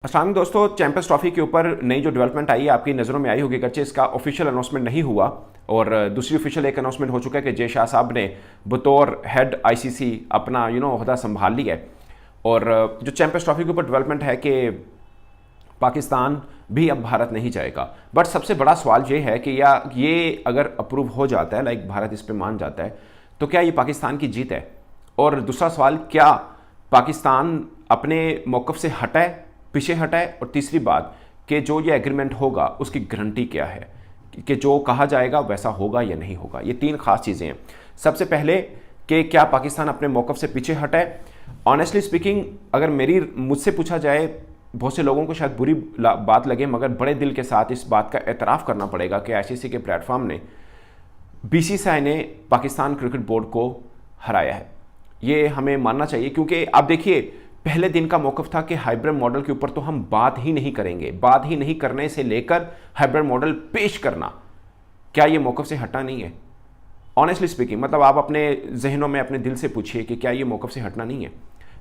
अस्सलाम दोस्तों, champions trophy के ऊपर नई जो डेवलपमेंट आई है आपकी नज़रों में आई होगी। गच्चे इसका ऑफिशियल अनाउंसमेंट नहीं हुआ और दूसरी ऑफिशियल एक अनाउंसमेंट हो चुका है कि जय शाह साहब ने बतौर हेड आईसीसी अपना ओहदा संभाल लिया है। और जो चैंपियंस ट्रॉफी के ऊपर डेवलपमेंट है कि पाकिस्तान भी अब भारत नहीं जाएगा। बट सबसे बड़ा सवाल ये है कि या ये अगर अप्रूव हो जाता है, लाइक भारत इस पर मान जाता है, तो क्या ये पाकिस्तान की जीत है? और दूसरा सवाल, क्या पाकिस्तान अपने मौक़िफ़ से हटा है, पीछे हटा है? और तीसरी बात कि जो ये एग्रीमेंट होगा उसकी गारंटी क्या है कि जो कहा जाएगा वैसा होगा या नहीं होगा? ये तीन खास चीज़ें हैं। सबसे पहले कि क्या पाकिस्तान अपने मौक़िफ़ से पीछे हटा है? ऑनेस्टली स्पीकिंग, अगर मुझसे पूछा जाए, बहुत से लोगों को शायद बुरी बात लगे, मगर बड़े दिल के साथ इस बात का एतराफ़ करना पड़ेगा कि आईसीसी के प्लेटफॉर्म ने, बीसीसीआई ने पाकिस्तान क्रिकेट बोर्ड को हराया है। ये हमें मानना चाहिए, क्योंकि आप देखिए, पहले दिन का मौक़िफ़ था कि हाइब्रिड मॉडल के ऊपर तो हम बात ही नहीं करेंगे। बात ही नहीं करने से लेकर हाइब्रिड मॉडल पेश करना, क्या ये मौक़िफ़ से हटना नहीं है? ऑनेस्टली स्पीकिंग, मतलब आप अपने जहनों में, अपने दिल से पूछिए कि क्या ये मौक़िफ़ से हटना नहीं है?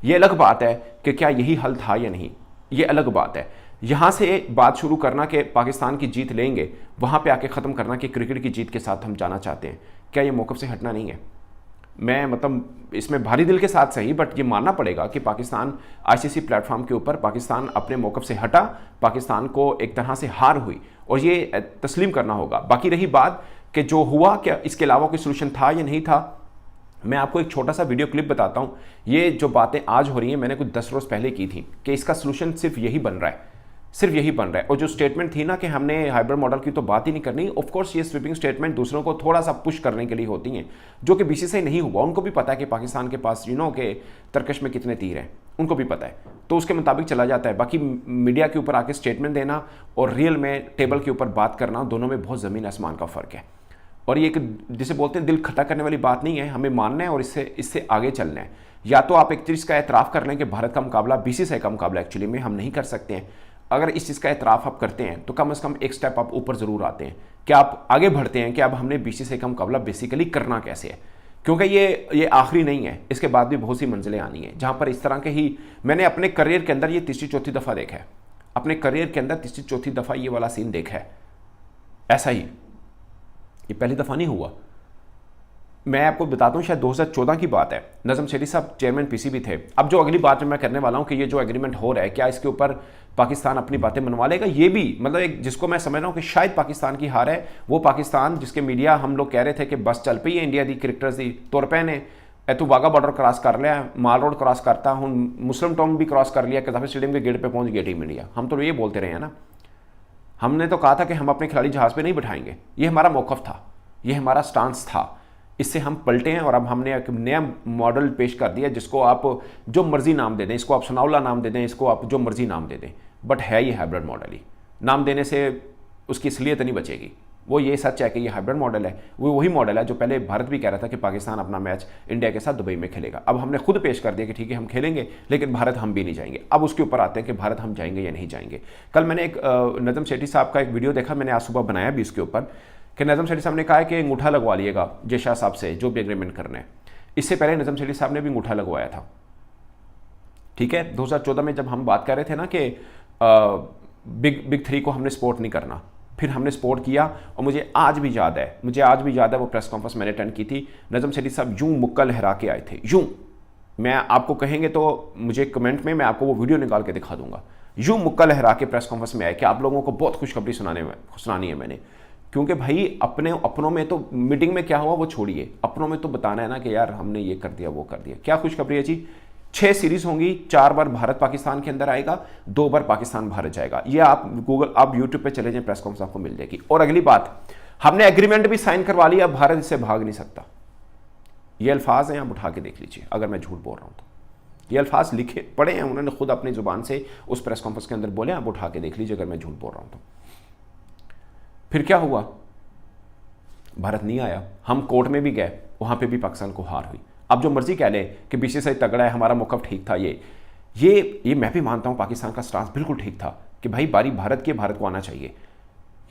ये अलग बात है कि क्या यही हल था या नहीं, ये अलग बात है। यहाँ से बात शुरू करना कि पाकिस्तान की जीत लेंगे, वहाँ पे आके ख़त्म करना कि क्रिकेट की जीत के साथ हम जाना चाहते हैं, क्या ये मौक़िफ़ से हटना नहीं है? मैं मतलब इसमें भारी दिल के साथ सही, बट ये मानना पड़ेगा कि पाकिस्तान आईसीसी प्लेटफॉर्म के ऊपर पाकिस्तान अपने मौक़िफ़ से हटा, पाकिस्तान को एक तरह से हार हुई और ये तस्लीम करना होगा। बाकी रही बात कि जो हुआ, क्या इसके अलावा कोई सोल्यूशन था या नहीं था, मैं आपको एक छोटा सा वीडियो क्लिप बताता हूँ। ये जो बातें आज हो रही हैं, मैंने कुछ 10 रोज़ पहले की थी कि इसका सोल्यूशन सिर्फ यही बन रहा है, सिर्फ यही बन रहा है। और जो स्टेटमेंट थी ना कि हमने हाइब्रिड मॉडल की तो बात ही नहीं करनी, ऑफ कोर्स ये स्वीपिंग स्टेटमेंट दूसरों को थोड़ा सा पुश करने के लिए होती हैं, जो कि बीसीसीआई नहीं हुआ। उनको भी पता है कि पाकिस्तान के पास के तरकश में कितने तीर हैं, उनको भी पता है, तो उसके मुताबिक चला जाता है। बाकी मीडिया के ऊपर आके स्टेटमेंट देना और रियल में टेबल के ऊपर बात करना, दोनों में बहुत ज़मीन आसमान का फ़र्क है। और ये एक, जिसे बोलते हैं, दिल खट्टा करने वाली बात नहीं है। हमें मानना है और इससे आगे चलना है। या तो आप एक चीज़ का एतराफ़ कर लें कि भारत का मुकाबला बीसीसीआई का मुकाबला एक्चुअली में हम नहीं कर सकते हैं। अगर इस चीज़ का एतराफ़ आप करते हैं तो कम से कम एक स्टेप आप ऊपर ज़रूर आते हैं कि आप आगे बढ़ते हैं कि अब हमने बीसीसीआई का मुकाबला बेसिकली करना कैसे है। क्योंकि ये आखिरी नहीं है, इसके बाद भी बहुत सी मंजिलें आनी है जहाँ पर इस तरह के ही, मैंने अपने करियर के अंदर ये तीसरी चौथी दफ़ा देखा है, अपने करियर के अंदर तीसरी चौथी दफ़ा ये वाला सीन देखा है। ऐसा ही, ये पहली दफ़ा नहीं हुआ। मैं आपको बताता हूँ, शायद 2014 की बात है, नज़म सेठी साहब चेयरमैन पीसीबी थे। अब जो अगली बात मैं करने वाला हूँ कि ये जो एग्रीमेंट हो रहा है, क्या इसके ऊपर पाकिस्तान अपनी बातें मनवा लेगा? ये भी मतलब एक, जिसको मैं समझ रहा हूँ कि शायद पाकिस्तान की हार है, वो पाकिस्तान जिसके मीडिया हम लोग कह रहे थे कि बस चल पई है इंडिया दी, क्रिकेटर्स दी तुर पे ने, तू वाघा बॉर्डर क्रॉस कर लिया, माल रोड क्रॉस करता हूँ, मुस्लिम टॉम भी क्रॉस कर लिया, कदाफी स्टेडियम के गेट पर पहुँच गया टीम इंडिया। हम तो ये बोलते रहे हैं ना, हमने तो कहा था कि हम अपने खिलाड़ी जहाज़ पर नहीं बिठाएंगे। ये हमारा मौक़िफ़ था, ये हमारा स्टांस था। इससे हम पलटे हैं और अब हमने एक नया मॉडल पेश कर दिया, जिसको आप जो मर्जी नाम दे दें, इसको आप सनाउल्ला नाम दे दें, इसको आप जो मर्जी नाम दे दें, बट है ये हाइब्रिड मॉडल ही। नाम देने से उसकी असलियत नहीं बचेगी। वो ये सच है कि ये हाइब्रिड मॉडल है। वो वही मॉडल है जो पहले भारत भी कह रहा था कि पाकिस्तान अपना मैच इंडिया के साथ दुबई में खेलेगा। अब हमने खुद पेश कर दिया कि ठीक है हम खेलेंगे, लेकिन भारत हम भी नहीं जाएंगे। अब उसके ऊपर आते हैं कि भारत हम जाएंगे या नहीं जाएंगे। कल मैंने एक नज़म सेठी साहब का एक वीडियो देखा, मैंने आज सुबह बनाया भी इसके ऊपर, कि नज़म सेठी साहब ने कहा है कि अंगूठा लगवा लिएगा जय शाह साहब से जो भी एग्रीमेंट करना है। इससे पहले नज़म सेठी साहब ने भी अंगूठा लगवाया था, ठीक है। 2014 में जब हम बात कर रहे थे ना कि बिग थ्री को हमने सपोर्ट नहीं करना, फिर हमने सपोर्ट किया। और मुझे आज भी याद है वो प्रेस कॉन्फ्रेंस मैंने अटेंड की थी। नज़म सेठी साहब यूँ मुक्का लहरा के आए थे, यूँ, मैं आपको कहेंगे तो मुझे कमेंट में मैं आपको वो वीडियो निकाल के दिखा दूंगा। यूँ मुक्का लहरा के प्रेस कॉन्फ्रेंस में आए कि आप लोगों को बहुत खुशखबरी सुनानी है मैंने। क्योंकि भाई अपनों में तो मीटिंग में क्या हुआ वो छोड़िए, अपनों में तो बताना है ना कि यार हमने ये कर दिया वो कर दिया। क्या खुशखबरी है जी? 6 सीरीज होंगी, 4 बार भारत पाकिस्तान के अंदर आएगा, 2 बार पाकिस्तान भारत जाएगा। ये आप यूट्यूब पे चले जाएं, प्रेस कॉन्फ्रेंस आपको मिल जाएगी। और अगली बात, हमने एग्रीमेंट भी साइन करवा लिया, अब भारत इससे भाग नहीं सकता। ये अल्फाज हैं, आप उठा के देख लीजिए अगर मैं झूठ बोल रहा हूँ तो। ये अल्फाज लिखे पड़े हैं, उन्होंने खुद अपनी जुबान से उस प्रेस कॉन्फ्रेंस के अंदर बोले, आप उठा के देख लीजिए अगर मैं झूठ बोल रहा हूँ तो। फिर क्या हुआ? भारत नहीं आया, हम कोर्ट में भी गए, वहाँ पे भी पाकिस्तान को हार हुई। अब जो मर्जी कह ले कि बीसीसीआई तगड़ा है, हमारा मौक़िफ़ ठीक था, ये मैं भी मानता हूँ पाकिस्तान का स्टांस बिल्कुल ठीक था कि भाई बारी भारत की, भारत को आना चाहिए,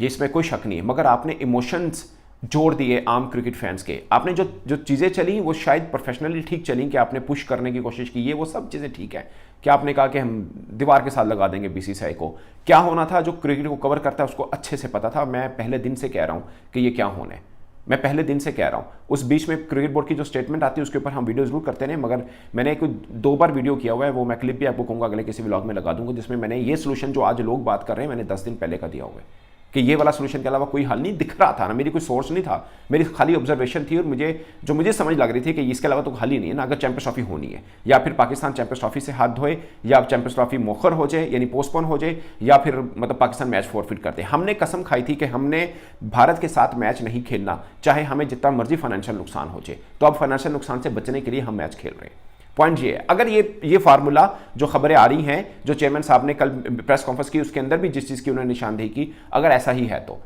ये इसमें कोई शक नहीं है। मगर आपने इमोशंस जोड़ दिए आम क्रिकेट फैंस के। आपने जो चीज़ें चली वो शायद प्रोफेशनली ठीक चली कि आपने पुश करने की कोशिश की, ये वो सब चीज़ें ठीक है, क्या आपने कहा कि हम दीवार के साथ लगा देंगे बीसीसीआई को? क्या होना था, जो क्रिकेट को कवर करता है उसको अच्छे से पता था। मैं पहले दिन से कह रहा हूं कि ये क्या होना है, मैं पहले दिन से कह रहा हूं। उस बीच में क्रिकेट बोर्ड की जो स्टेटमेंट आती है उसके ऊपर हम वीडियो जरूर करते हैं, मगर मैंने एक 2 बार वीडियो किया हुआ है, वो मैं क्लिप भी आपको कहूंगा अगले किसी व्लॉग में लगा दूंगा, जिसमें मैंने ये सोल्यूशन जो आज लोग बात कर रहे हैं मैंने 10 दिन पहले का दिया हुआ है कि ये वाला सोल्यूशन के अलावा कोई हल नहीं दिख रहा था ना, मेरी कोई सोर्स नहीं था, मेरी खाली ऑब्जर्वेशन थी और मुझे समझ लग रही थी कि इसके अलावा तो हल ही नहीं है ना। अगर चैंपियंस ट्रॉफी होनी है, या फिर पाकिस्तान चैंपियंस ट्रॉफी से हाथ धोए, या चैंपियंस ट्रॉफी मौखर हो जाए यानी पोस्टपोन हो जाए, या फिर मतलब पाकिस्तान मैच फॉरफिट कर दे। हमने कसम खाई थी कि हमने भारत के साथ मैच नहीं खेलना, चाहे हमें जितना मर्जी फाइनेंशियल नुकसान हो जाए। तो अब फाइनेंशियल नुकसान से बचने के लिए हम मैच खेल रहे हैं। पॉइंट ये है, अगर ये फार्मूला जो खबरें आ रही हैं, जो चेयरमैन साहब ने कल प्रेस कॉन्फ्रेंस की उसके अंदर भी जिस चीज़ की उन्होंने निशानदेही की, अगर ऐसा ही है तो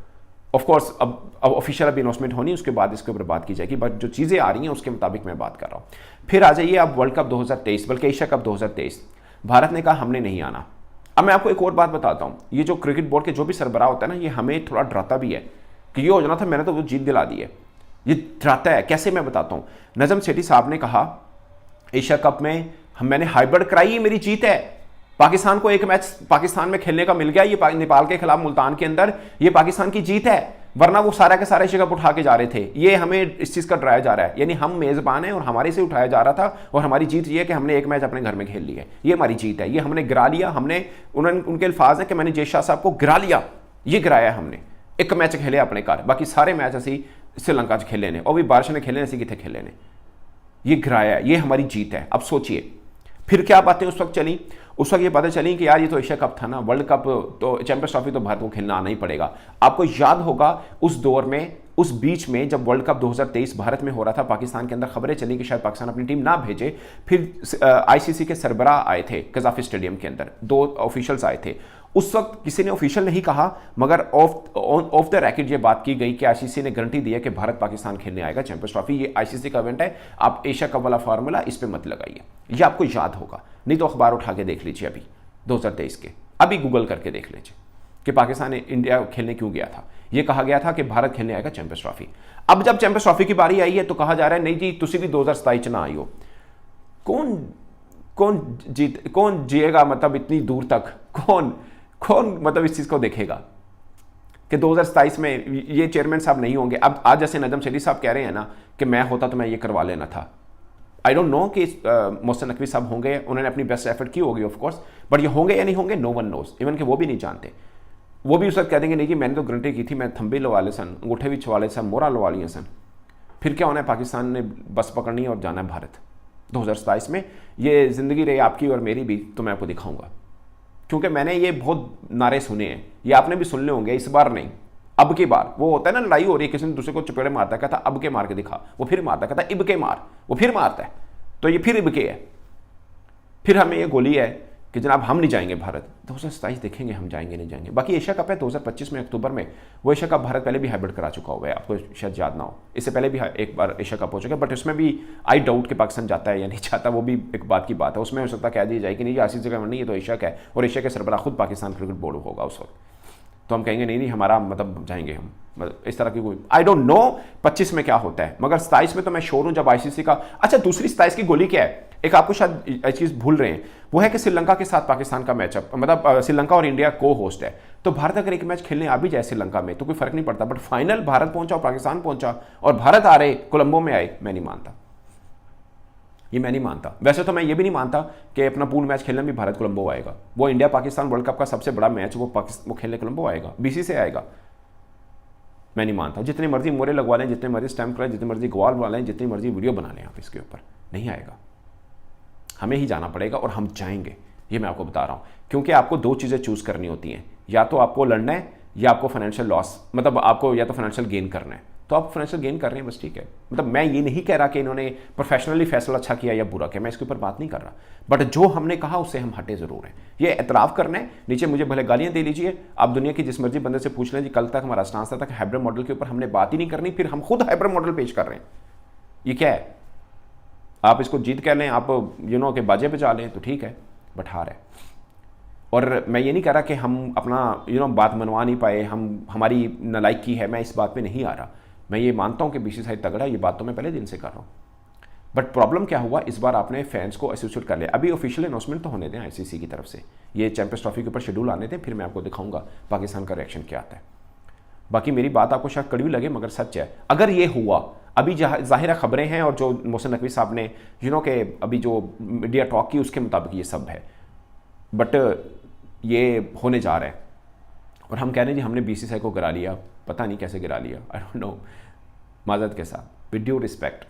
ऑफ कोर्स अब ऑफिशियल अभी अनाउंसमेंट होनी, उसके बाद इसके ऊपर बात की जाएगी, बट जो चीज़ें आ रही हैं उसके मुताबिक मैं बात कर रहा हूँ। फिर आ जाइए अब वर्ल्ड कप 2023, बल्कि एशिया कप 2023। भारत ने कहा हमने नहीं आना। अब मैं आपको एक और बात बताता हूँ, ये जो क्रिकेट बोर्ड के जो भी सरबराह होता है ना, ये हमें थोड़ा डराता भी है कि ये हो जाना था, मैंने तो वो जीत दिला दी है। ये डराता है कैसे, मैं बताता हूँ। नजम सेठी साहब ने कहा एशिया कप में मैंने हाइब्रिड कराई, ये मेरी जीत है। पाकिस्तान को एक मैच पाकिस्तान में खेलने का मिल गया, ये नेपाल के खिलाफ मुल्तान के अंदर, ये पाकिस्तान की जीत है, वरना वो सारा के सारे एशिया कप उठा के जा रहे थे। ये हमें इस चीज का डराया जा रहा है, यानी हम मेजबान हैं और हमारे से उठाया जा रहा था, और हमारी जीत ये है कि हमने एक मैच अपने घर में खेल लिया है, ये हमारी जीत है, ये हमने गिरा लिया। उनके अल्फाज है कि मैंने जय शाह साहब को गिरा लिया, ये गिराया हमने। एक मैच खेले अपने घर, बाकी सारे मैच असी श्रीलंका च खेले ने, और भी बारिश ने खेले, असी कितने खेले ने, ये गिराया, ये हमारी जीत है। अब सोचिए फिर क्या बातें उस वक्त चली। उस वक्त ये बातें चली कि यार ये तो एशिया कप था ना, वर्ल्ड कप तो चैंपियंस ट्रॉफी तो भारत को खेलना आना ही पड़ेगा। आपको याद होगा उस दौर में, उस बीच में जब वर्ल्ड कप 2023 भारत में हो रहा था, पाकिस्तान के अंदर खबरें चली कि शायद पाकिस्तान अपनी टीम ना भेजे। फिर आईसीसी के सरबराह आए थे कजाफी स्टेडियम के अंदर, 2 ऑफिशियल्स आए थे। उस वक्त किसी ने ऑफिशियल नहीं कहा, मगर ऑफ द रैकेट ये बात की गई कि आईसीसी ने गारंटी दी है कि भारत पाकिस्तान खेलने आएगा चैंपियंस ट्रॉफी। ये आईसीसी का इवेंट है, आप एशिया कप वाला फार्मूला इस पे मत लगाइए। ये आपको याद होगा, नहीं तो अखबार उठा के देख लीजिए अभी 2023 के, अभी गूगल करके देख लीजिए कि पाकिस्तान इंडिया खेलने क्यों गया था। ये कहा गया था कि भारत खेलने आएगा चैंपियंस ट्रॉफी। अब जब चैंपियंस ट्रॉफी की बारी आई है तो कहा जा रहा है नहीं जी तुसी भी 2027 ना आई हो। कौन जिएगा, मतलब इतनी दूर तक कौन मतलब इस चीज को देखेगा कि 2027 में ये चेयरमैन साहब नहीं होंगे। अब आज जैसे नजम सेठी साहब कह रहे हैं ना कि मैं होता तो मैं ये करवा लेना था। आई डोंट नो कि मोहसिन नकवी साहब होंगे, उन्होंने अपनी बेस्ट एफर्ट की होगी ऑफ कोर्स, बट ये होंगे या नहीं होंगे नो वन नोज, इवन कि वो भी नहीं जानते। वो भी उस वक्त कह देंगे नहीं कि मैंने तो गारंटी की थी, मैं थंबे लवा ले सन, अंगूठे भी छवा ले सन, मोहरा लवा लिए सन। फिर क्या होना है, पाकिस्तान ने बस पकड़नी है और जाना है भारत 2027 में। ये जिंदगी रही आपकी और मेरी भी, तो मैं आपको दिखाऊंगा, क्योंकि मैंने ये बहुत नारे सुने हैं, ये आपने भी सुन ले होंगे। इस बार नहीं, अब की बार। वो होता है ना लड़ाई हो रही है, किसी ने दूसरे को चपेड़े मारता, कहता अब के मार के दिखा, वो फिर मारता, कहता इब के मार, वो फिर मारता है, तो ये फिर इब के है। फिर हमें ये गोली है कि जनाब हम नहीं जाएंगे भारत 2027, देखेंगे हम जाएंगे नहीं जाएंगे। बाकी एशिया कप है 2025 में अक्टूबर में, वो एशिया कप भारत पहले भी हाइब्रिड करा चुका हुआ है, आपको शायद याद ना हो। इससे पहले भी एक बार एशिया कप हो चुका है, बट उसमें भी आई डाउट कि पाकिस्तान जाता है या नहीं जाता, वो भी एक बात की बात है। उसमें हो सकता कह दी जाए कि नहीं आसिफ जगह नहीं, ये तो एशिया का है, और एशिया के सरबराह खुद पाकिस्तान क्रिकेट बोर्ड होगा उस वक्त, तो हम कहेंगे नहीं हमारा मतलब जाएंगे हम, मतलब इस तरह की कोई आई डोंट नो 25 में क्या होता है, मगर 27 में तो मैं श्योर हूं जब आईसीसी का। अच्छा, दूसरी 27 की गोली क्या है, एक आपको शायद चीज भूल रहे हैं, वो है कि श्रीलंका के साथ पाकिस्तान का मैचअप, मतलब श्रीलंका और इंडिया को होस्ट है, तो भारत अगर एक मैच खेलने आ भी जाए श्रीलंका में तो कोई फर्क नहीं पड़ता, बट फाइनल भारत पहुंचा और पाकिस्तान पहुंचा और भारत आ रहे कोलंबो में आए, मैं नहीं मानता, ये मैं नहीं मानता। वैसे तो मैं ये भी नहीं मानता कि अपना पूल मैच खेलने भी भारत कोलंबो आएगा। वो इंडिया पाकिस्तान वर्ल्ड कप का सबसे बड़ा मैच वो खेलने कोलंबो आएगा, बीसी से आएगा, मैं नहीं मानता। जितने मर्जी मोरे लगवा लें, जितने मर्जी स्टैम्प करें, जितने मर्जी गवाल बना लें, जितनी मर्जी वीडियो बना लें आप इसके ऊपर, नहीं आएगा। हमें ही जाना पड़ेगा और हम जाएंगे, ये मैं आपको बता रहा हूँ। क्योंकि आपको 2 चीज़ें चूज करनी होती हैं, या तो आपको लड़ना है या आपको फाइनेंशियल लॉस, मतलब आपको या तो फाइनेंशियल गेन करना है, तो आप फाइनेंशियल गेन कर रहे हैं बस, ठीक है। मतलब मैं ये नहीं कह रहा कि इन्होंने प्रोफेशनली फैसला अच्छा किया या बुरा किया, मैं इसके ऊपर बात नहीं कर रहा, बट जो हमने कहा उससे हम हटे जरूर हैं, ये एतराफ़ करना है। नीचे मुझे भले गालियां दे लीजिए, आप दुनिया की जिस मर्जी बंदे से पूछ लें जी, कल तक हमारा स्टांस था कि हाइब्रिड मॉडल के ऊपर हमने बात ही नहीं करनी, फिर हम खुद हाइब्रिड मॉडल पेश कर रहे हैं। ये क्या है, आप इसको जीत कह लें, आप के बाजे बजा लें तो ठीक है, बट हार है। और मैं ये नहीं कह रहा कि हम अपना बात मनवा नहीं पाए, हमारी नालायकी है, मैं इस बात पे नहीं आ रहा। मैं ये मानता हूं कि बीसीसीआई तगड़ा है, ये बात तो मैं पहले दिन से कर रहा हूं। बट प्रॉब्लम क्या हुआ, इस बार आपने फैंस को एसोसिएट कर लिया। अभी ऑफिशियल अनाउंसमेंट तो होने दें आईसीसी की तरफ से, ये चैंपियंस ट्रॉफी के ऊपर शेड्यूल आने दें, फिर मैं आपको दिखाऊंगा पाकिस्तान का रिएक्शन क्या आता है। बाकी मेरी बात आपको शायद कड़वी लगे मगर सच है। अगर ये हुआ, अभी ज़ाहिर खबरें हैं और जो मोहसिन नकवी साहब ने के अभी जो मीडिया टॉक की उसके मुताबिक ये सब है, बट ये होने जा रहा है और हम कह रहे हैं जी हमने बीसीसीआई को गिरा लिया, पता नहीं कैसे गिरा लिया, आई डोंट नो। माजरत के साथ, विद ड्यू रिस्पेक्ट।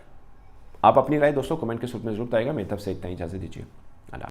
आप अपनी राय दोस्तों कमेंट के सूत्र में जरूर बताइएगा। मेरी तरफ से इतना ही, इजाज़त दीजिए।